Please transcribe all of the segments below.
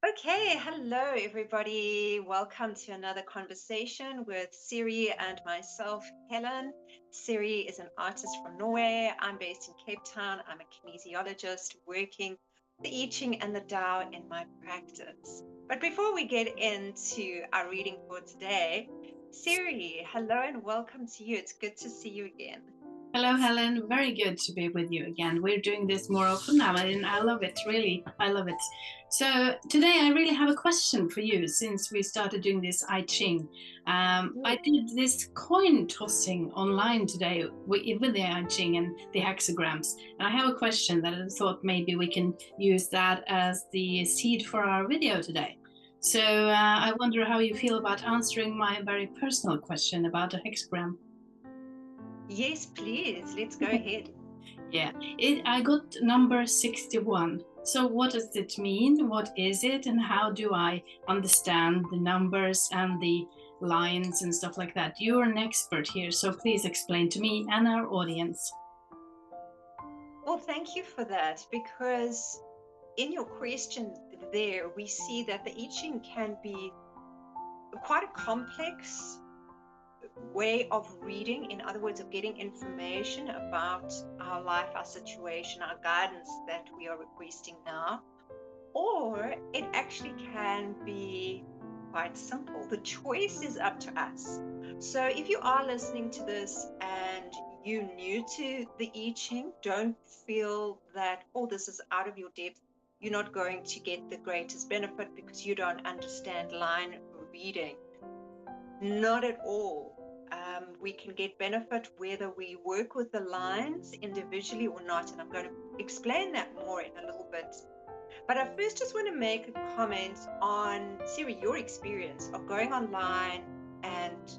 Okay, hello everybody. Welcome to another conversation with SiRi and myself, Helen. SiRi is an artist from Norway. I'm based in Cape Town. I'm a kinesiologist working the I-Ching and the Tao in my practice. But before we get into our reading for today, SiRi, hello and welcome to you. It's good to see you again. Hello, Helen. Very good to be with you again. We're doing this more often now, and I love it, really. I love it. So, today I really have a question for you since we started doing this I-Ching. I did this coin tossing online today with the I-Ching and the hexagrams. And I have a question that I thought maybe we can use that as the seed for our video today. So, I wonder how you feel about answering my very personal question about a hexagram. Yes, please. Let's go ahead. Yeah, I got number 61. So what does it mean? What is it? And how do I understand the numbers and the lines and stuff like that? You're an expert here, so please explain to me and our audience. Well, thank you for that, because in your question there, we see that the I-Ching can be quite a complex way of reading, in other words, of getting information about our life, our situation, our guidance that we are requesting now, or it actually can be quite simple. The choice is up to us. So if you are listening to this and you're new to the I-Ching, don't feel that, oh, this is out of your depth. You're not going to get the greatest benefit because you don't understand line reading. Not at all. We can get benefit whether we work with the lines individually or not, and I'm going to explain that more in a little bit. But I first just want to make a comment on, SiRi, your experience of going online and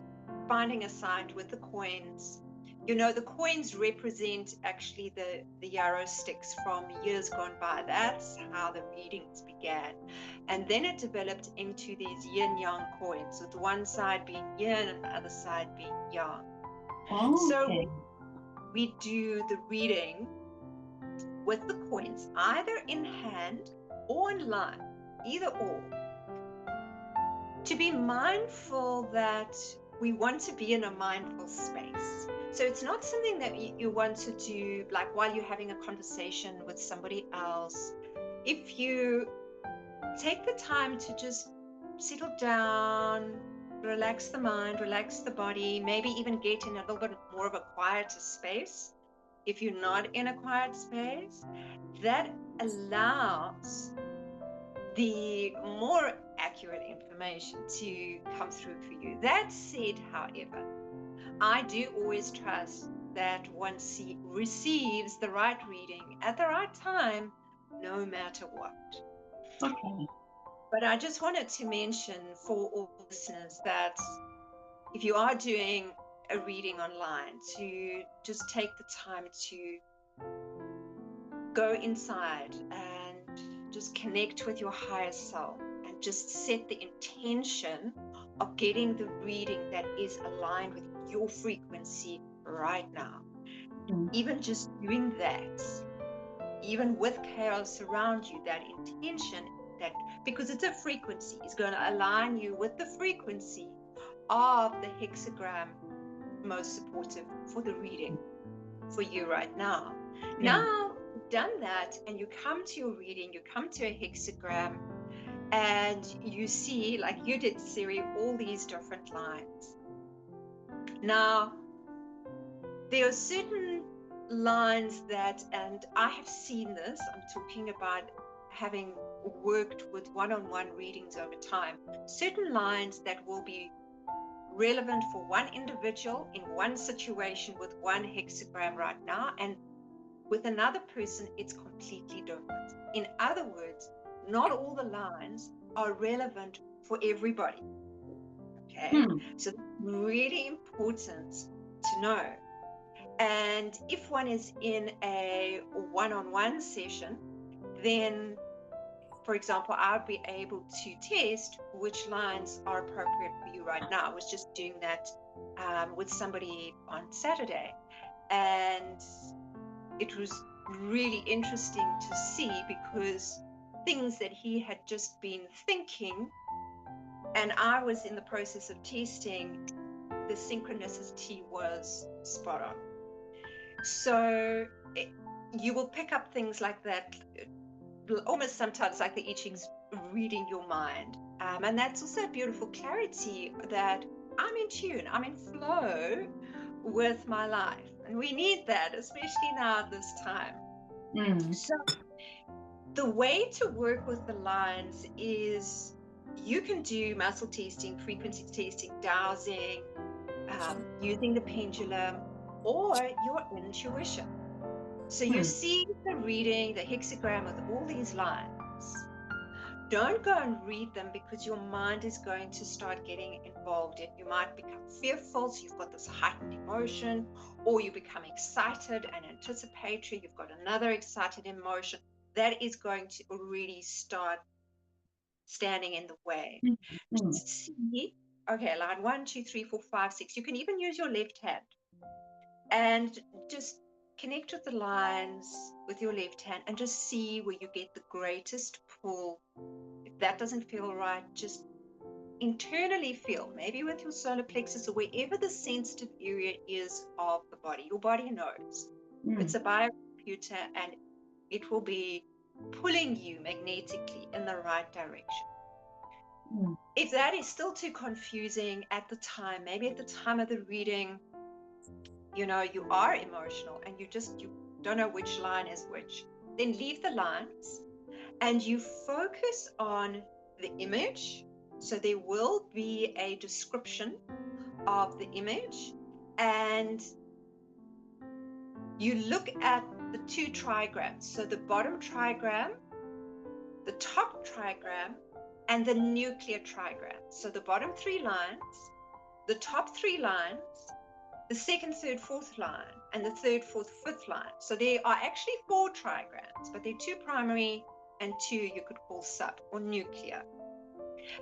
finding a site with the coins. You know, the coins represent actually the yarrow sticks from years gone by. That's how the readings began. And then it developed into these yin-yang coins, with one side being yin and the other side being yang. Okay. So we do the reading with the coins, either in hand or in line, either or. To be mindful that we want to be in a mindful space. So it's not something that you want to do like while you're having a conversation with somebody else. If you take the time to just settle down, relax the mind, relax the body, maybe even get in a little bit more of a quieter space. If you're not in a quiet space, that allows the more accurate information to come through for you. That said, however, I do always trust that one receives the right reading at the right time, no matter what. Okay. But I just wanted to mention for all listeners that if you are doing a reading online, to just take the time to go inside and just connect with your higher self and just set the intention of getting the reading that is aligned with your frequency right now. Even just doing that, even with chaos around you, that intention, that because it's a frequency, is going to align you with the frequency of the hexagram most supportive for the reading for you right now. Now you've done that and you come to your reading, you come to a hexagram and you see, like you did, SiRi, all these different lines. Now, there are certain lines that, and I have seen this, I'm talking about having worked with one-on-one readings over time, certain lines that will be relevant for one individual in one situation with one hexagram right now, and with another person, it's completely different. In other words, not all the lines are relevant for everybody. Okay, so it's really important to know. And if one is in a one-on-one session, then, for example, I'll be able to test which lines are appropriate for you right now. I was just doing that with somebody on Saturday, and it was really interesting to see because things that he had just been thinking, and I was in the process of testing, the synchronicity was spot on. So you will pick up things like that, almost sometimes like the I-Ching's reading your mind. And that's also a beautiful clarity that I'm in tune, I'm in flow with my life. And we need that, especially now at this time. So the way to work with the lines is you can do muscle testing, frequency testing, dowsing, using the pendulum, or your intuition. So you see the reading, the hexagram with all these lines. Don't go and read them because your mind is going to start getting involved in. You might become fearful, so you've got this heightened emotion, or you become excited and anticipatory. You've got another excited emotion that is going to already start standing in the way. Just see, okay, line 1, 2, 3, 4, 5, 6. You can even use your left hand and just connect with the lines with your left hand and just see where you get the greatest pull. If that doesn't feel right, just internally feel, maybe with your solar plexus or wherever the sensitive area is of the body. Your body knows. It's a biocomputer, and it will be pulling you magnetically in the right direction. If that is still too confusing at the time, maybe at the time of the reading, you know, you are emotional and you don't know which line is which, then leave the lines and you focus on the image. So there will be a description of the image, and you look at the two trigrams. So the bottom trigram, the top trigram, and the nuclear trigram. So the bottom 3 lines, the top 3 lines, the second, third, fourth line, and the third, fourth, fifth line. So there are actually 4 trigrams, but they're 2 primary and 2 you could call sub or nuclear.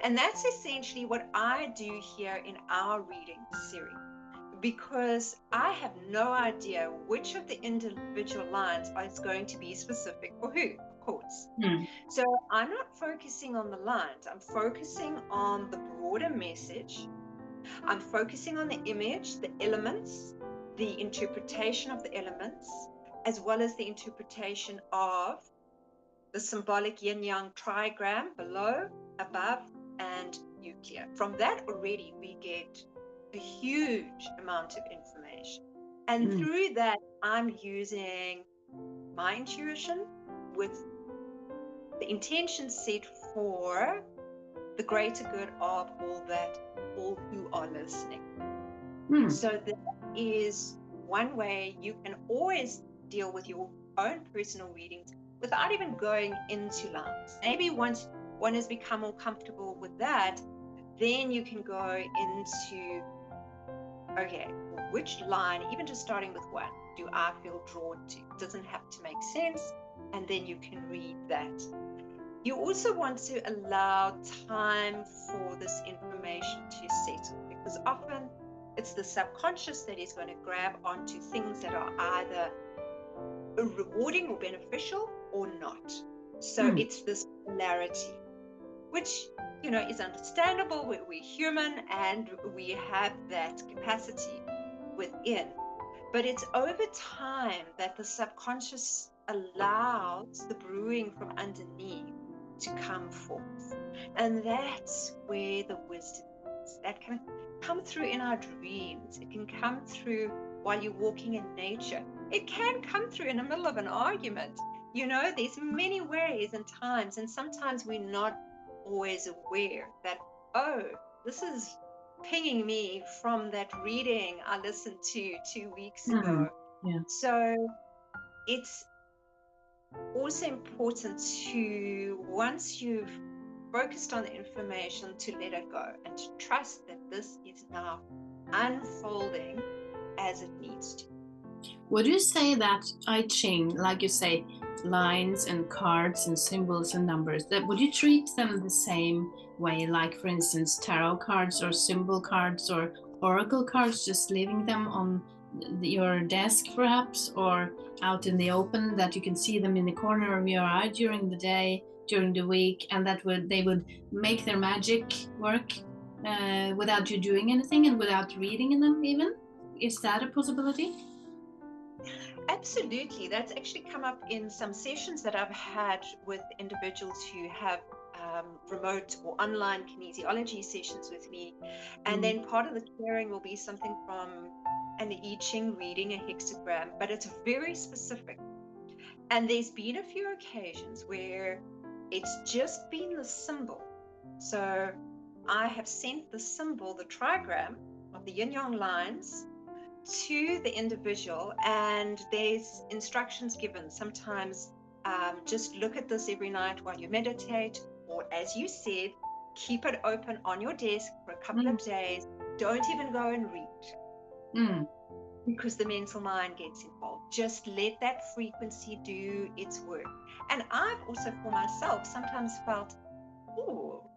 And that's essentially what I do here in our reading, SiRi, because I have no idea which of the individual lines is going to be specific for who, of course. So I'm not focusing on the lines, I'm focusing on the broader message. I'm focusing on the image, the elements, the interpretation of the elements, as well as the interpretation of the symbolic yin-yang trigram below, above, and nuclear. From that already we get a huge amount of information. And through that, I'm using my intuition with the intention set for the greater good of all who are listening. So that is one way you can always deal with your own personal readings without even going into lines. Maybe once one has become more comfortable with that, then you can go into, okay, which line, even just starting with one, do I feel drawn to? It doesn't have to make sense, and then you can read that. You also want to allow time for this information to settle, because often it's the subconscious that is going to grab onto things that are either rewarding or beneficial or not. So it's this polarity, which, you know, is understandable. We're human and we have that capacity within. But it's over time that the subconscious allows the brewing from underneath to come forth. And that's where the wisdom is. That can come through in our dreams. It can come through while you're walking in nature. It can come through in the middle of an argument. You know, there's many ways and times, and sometimes we're not always aware that, oh, this is pinging me from that reading I listened to 2 weeks ago. So it's also important to, once you've focused on the information, to let it go and to trust that this is now unfolding as it needs to. Would you say that I-Ching, like you say, lines and cards and symbols and numbers, that would you treat them the same way, like for instance tarot cards or symbol cards or oracle cards, just leaving them on your desk perhaps, or out in the open that you can see them in the corner of your eye during the day, during the week, and that they would make their magic work without you doing anything and without reading in them even? Is that a possibility? Absolutely. That's actually come up in some sessions that I've had with individuals who have remote or online kinesiology sessions with me. And then part of the clearing will be something from an I-Ching reading, a hexagram, but it's very specific. And there's been a few occasions where it's just been the symbol. So I have sent the symbol, the trigram of the yin-yang lines, to the individual, and there's instructions given. Sometimes just look at this every night while you meditate, or as you said, keep it open on your desk for a couple of days. Don't even go and read, because the mental mind gets involved. Just let that frequency do its work. And I've also, for myself, sometimes felt, oh,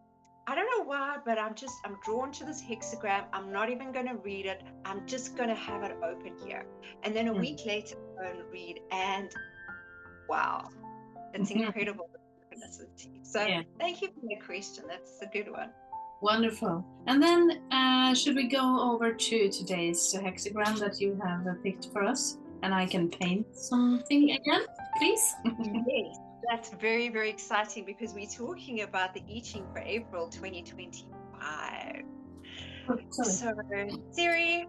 I don't know why, but I'm drawn to this hexagram. I'm not even going to read it. I'm just going to have it open here. And then a week later, I go and read, and wow, it's incredible. So thank you for the question. That's a good one. Wonderful. And then should we go over to today's hexagram that you have picked for us? And I can paint something again, please? Yes. That's very, very exciting, because we're talking about the I-Ching for April 2025. So, SiRi,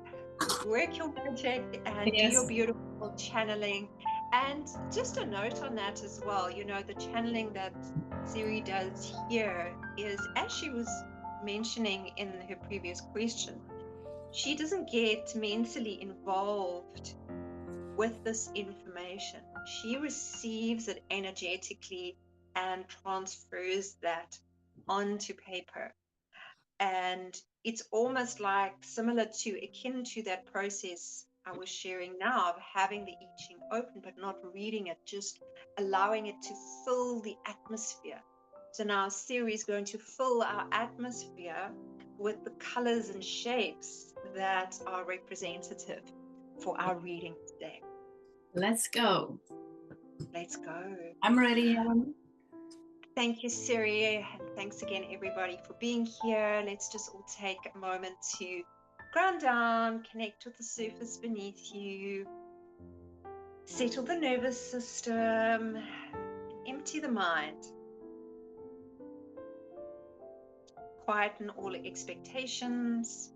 work your magic and do your beautiful channeling. And just a note on that as well, the channeling that SiRi does here is, as she was mentioning in her previous question, she doesn't get mentally involved with this information. She receives it energetically and transfers that onto paper. And it's almost like similar to, akin to that process I was sharing now of having the I-Ching open but not reading it, just allowing it to fill the atmosphere. So now SiRi is going to fill our atmosphere with the colors and shapes that are representative for our reading today. Let's go. Let's go. I'm ready, Helen. Thank you, SiRi, and thanks again, everybody, for being here. Let's just all take a moment to ground down, connect with the surface beneath you, settle the nervous system, empty the mind, quieten all expectations.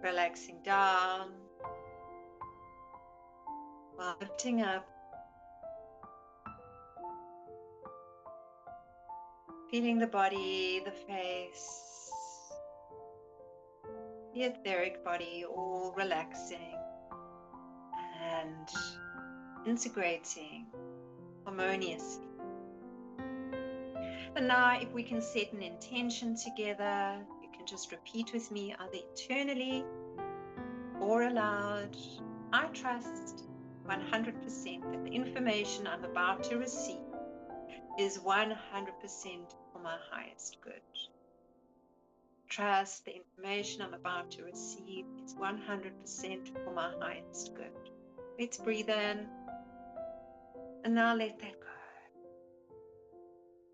Relaxing down, while lifting up, feeling the body, the face, the etheric body all relaxing and integrating harmoniously. And now, if we can set an intention together, you can just repeat with me, either internally or aloud. I trust 100% that the information I'm about to receive is 100% for my highest good. Trust the information I'm about to receive is 100% for my highest good. Let's breathe in, and now let that go.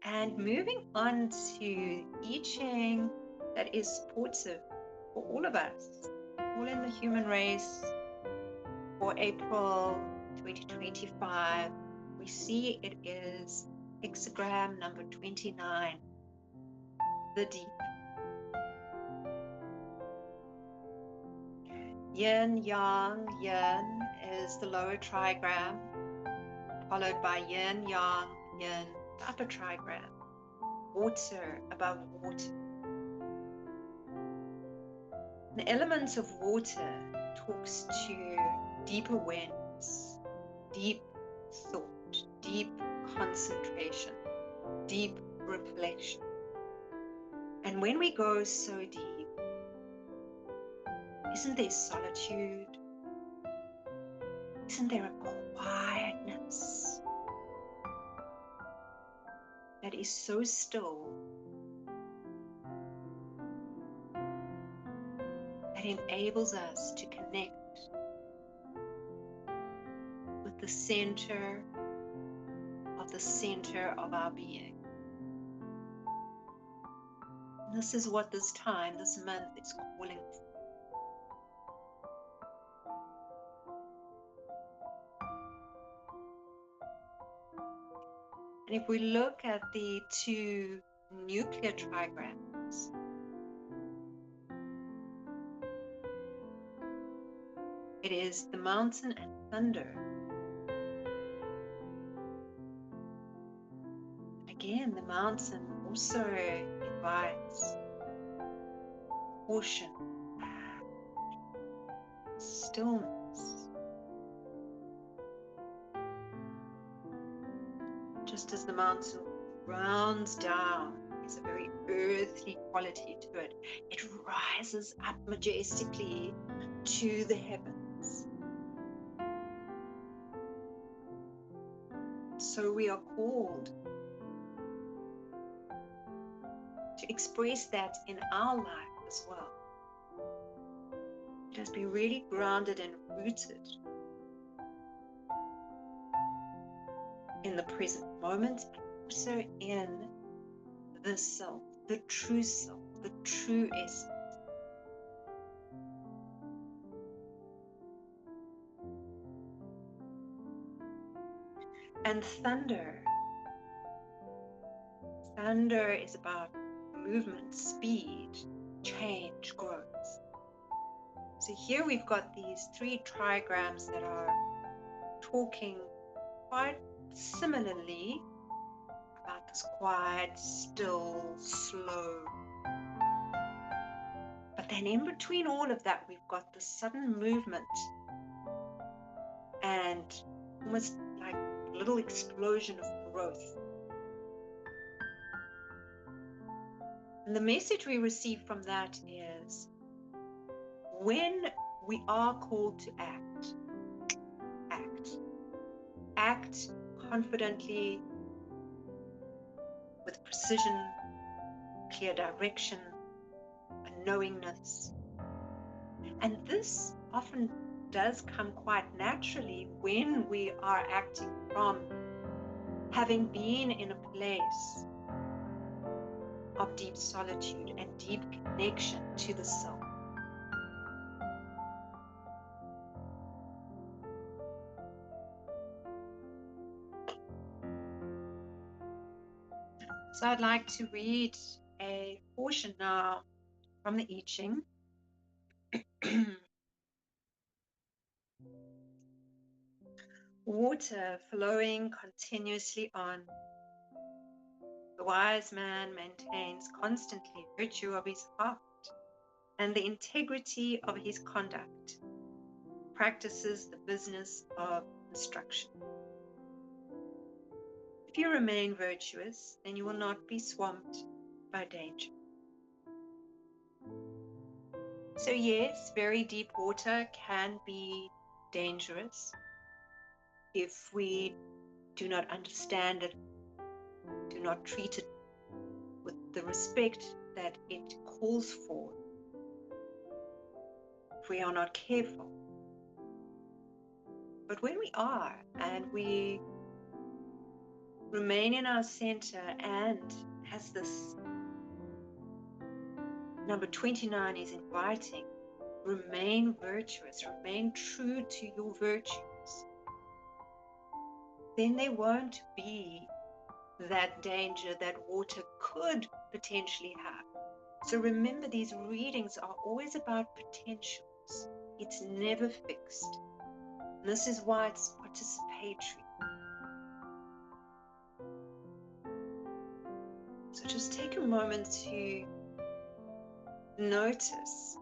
And moving on to I-Ching that is supportive for all of us, all in the human race, for April 2025, we see it is hexagram number 29, the deep. Yin, yang, yin is the lower trigram, followed by yin, yang, yin, the upper trigram. Water above water. The element of water talks to deep awareness, deep thought, deep concentration, deep reflection. And when we go so deep, isn't there solitude? Isn't there a quietness that is so still that enables us to connect with the center of our being. And this is what this month is calling for. And if we look at the two nuclear trigrams, it is the mountain and thunder. Again, the mountain also invites caution, stillness. Just as the mountain rounds down, there's a very earthly quality to it. It rises up majestically to the heavens. So we are called to express that in our life as well. Let us be really grounded and rooted in the present moment, and also in the self, the true essence. And thunder is about movement, speed, change, growth. So here we've got these three trigrams that are talking quite similarly about this quiet, still, slow. But then in between all of that, we've got the sudden movement and almost like a little explosion of growth. And the message we receive from that is, when we are called to act confidently, with precision, clear direction, and knowingness. And this often does come quite naturally when we are acting from having been in a place of deep solitude and deep connection to the self. So I'd like to read a portion now from the I-Ching. Water flowing continuously on. The wise man maintains constantly virtue of his heart and the integrity of his conduct, practices the business of instruction. If you remain virtuous, then you will not be swamped by danger. So yes, very deep water can be dangerous if we do not understand it, do not treat it with the respect that it calls for, if we are not careful. But when we are, and we remain in our center, and as this number 29 is inviting, remain virtuous, remain true to your virtues, then there won't be that danger that water could potentially have. So remember, these readings are always about potentials. It's never fixed. And this is why it's participatory. So just take a moment to notice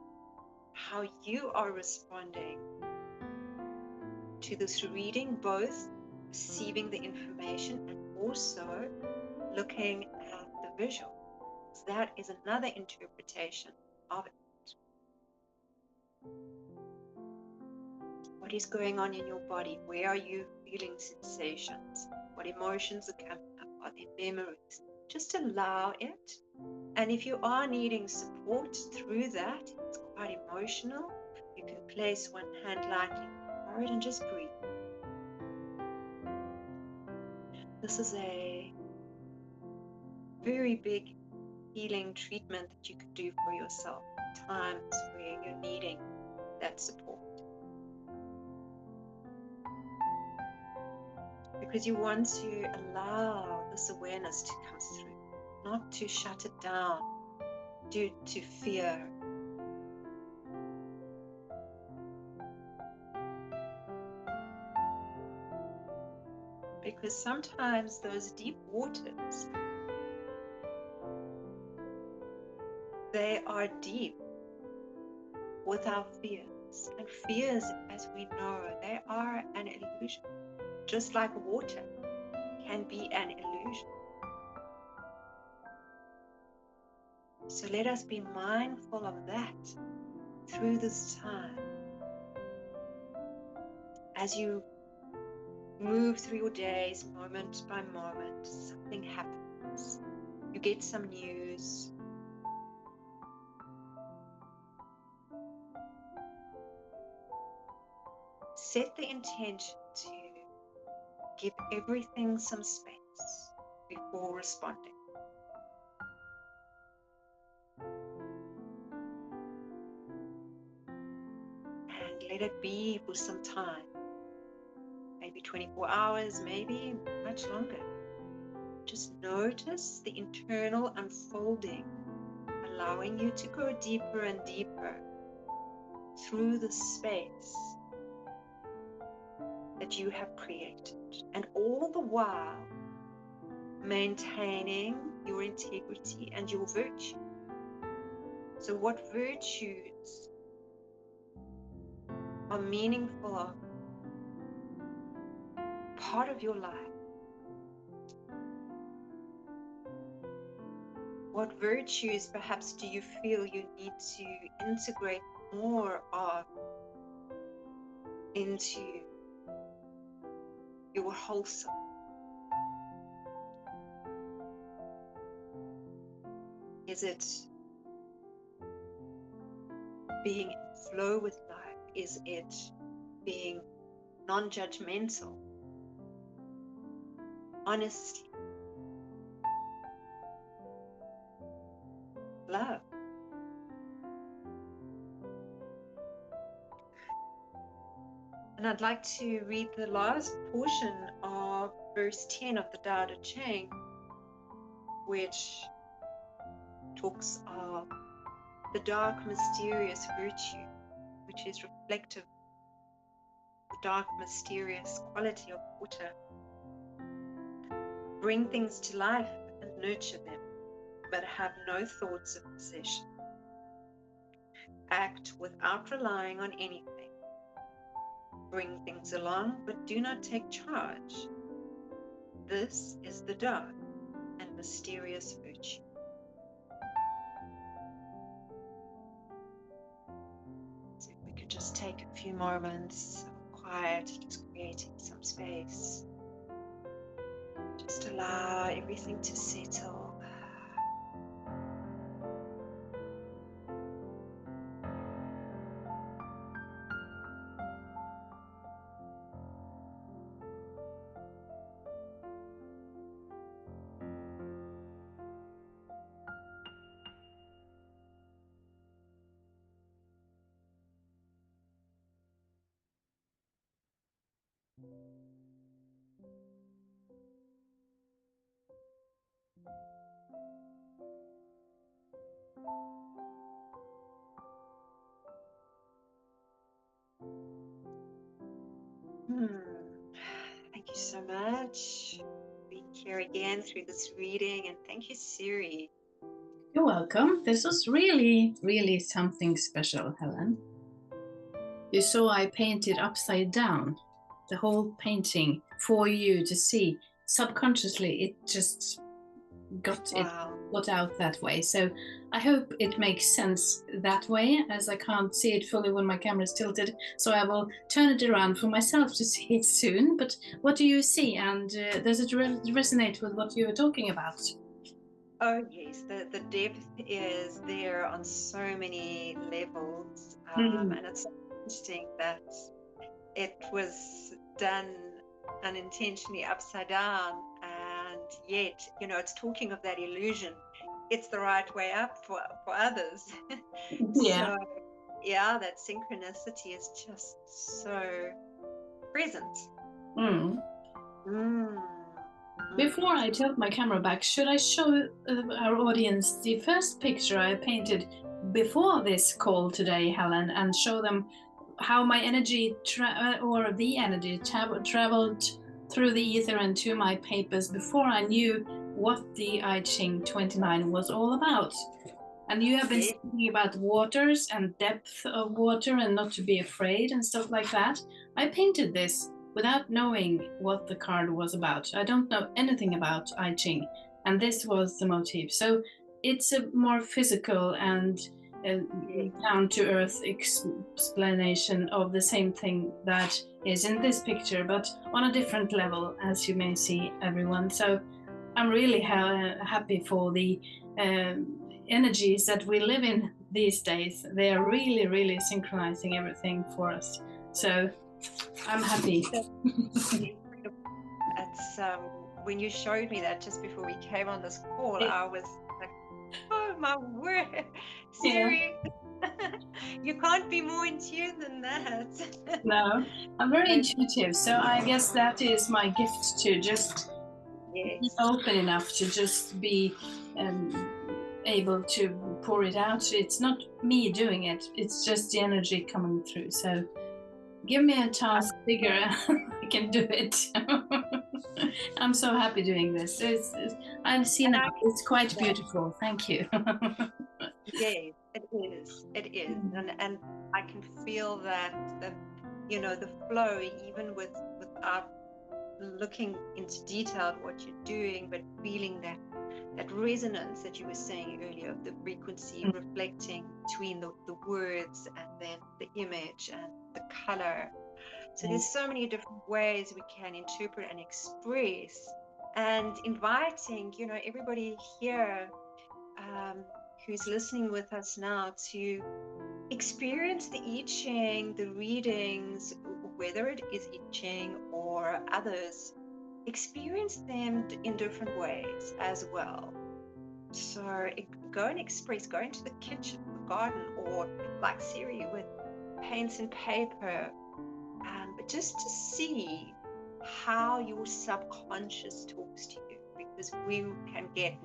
how you are responding to this reading, both receiving the information and also looking at the visual. So that is another interpretation of it. What is going on in your body? Where are you feeling sensations? What emotions are coming up? Are there memories? Just allow it. And if you are needing support through that, it's quite emotional, you can place one hand lightly on your forehead and just breathe. This is a very big healing treatment that you could do for yourself at times where you're needing that support. Because you want to allow this awareness to come through, not to shut it down due to fear. Because sometimes those deep waters, they are deep with our fears. And fears, as we know, they are an illusion. Just like water can be an illusion. So let us be mindful of that through this time. As you move through your days, moment by moment, something happens. You get some news. Set the intention to give everything some space before responding. And let it be for some time. Maybe 24 hours, maybe much longer. Just notice the internal unfolding, allowing you to go deeper and deeper through the space that you have created. And all the while, maintaining your integrity and your virtue. So what virtues are meaningful, part of your life? What virtues perhaps do you feel you need to integrate more of into your wholesome? Is it being in flow with life? Is it being non-judgmental? Honesty? Love? And I'd like to read the last portion of verse 10 of the Tao Te Ching, which talks of the dark, mysterious virtue, which is reflective of the dark, mysterious quality of water. Bring things to life and nurture them, but have no thoughts of possession. Act without relying on anything. Bring things along, but do not take charge. This is the dark and mysterious virtue. So if we could just take a few moments of quiet, just creating some space. Just allow everything to settle. Thank you so much for being here again through this reading, and thank you, SiRi. You're welcome. This was really, really something special, Helen. You saw I painted upside down, the whole painting for you to see. Subconsciously, it just got out that way. So I hope it makes sense that way, as I can't see it fully when my camera is tilted. So I will turn it around for myself to see it soon. But what do you see? And does it resonate with what you were talking about? Oh yes, the depth is there on so many levels, Mm. and it's so interesting that it was done unintentionally upside down, and yet, it's talking of that illusion. It's the right way up for others. Yeah. So yeah, that synchronicity is just so present. Mm. Mm. Before I tilt my camera back, should I show our audience the first picture I painted before this call today, Helen, and show them how my energy or the energy traveled through the ether and to my papers before I knew what the I-Ching 29 was all about? And you have been Yes. speaking about waters and depth of water and not to be afraid and stuff like that. I painted this without knowing what the card was about. I don't know anything about I Ching, and this was the motif. So it's a more physical and down to earth explanation of the same thing that is in this picture, but on a different level, as you may see, everyone. So I'm really happy for the energies that we live in these days. They are really, really synchronizing everything for us. So I'm happy. It's when you showed me that just before we came on this call, I was like, oh my word, SiRi, you can't be more in tune than that. No, I'm very intuitive, so I guess that is my gift, to just be open enough to just be able to pour it out. It's not me doing it, it's just the energy coming through. So give me a task bigger, I can do it. I'm so happy doing this. I see now, it's quite beautiful. Thank you. Yes, it is. It is, and I can feel that the flow, even without looking into detail at what you're doing, but feeling that resonance that you were saying earlier, of the frequency reflecting between the words and then the image and the color. So there's so many different ways we can interpret and express, and inviting, everybody here who's listening with us now to experience the I-Ching, the readings, whether it is I-Ching or others, experience them in different ways as well. So go and express, go into the kitchen or garden, or like SiRi with paints and paper, but just to see how your subconscious talks to you, because we can get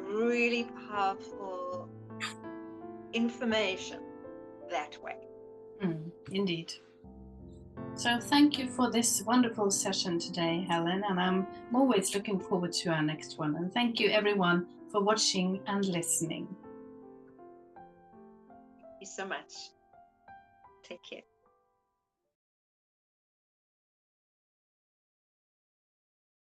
really powerful information that way. Indeed. So thank you for this wonderful session today, Helen, and I'm always looking forward to our next one. And thank you everyone for watching and listening. Thank you so much. Take care.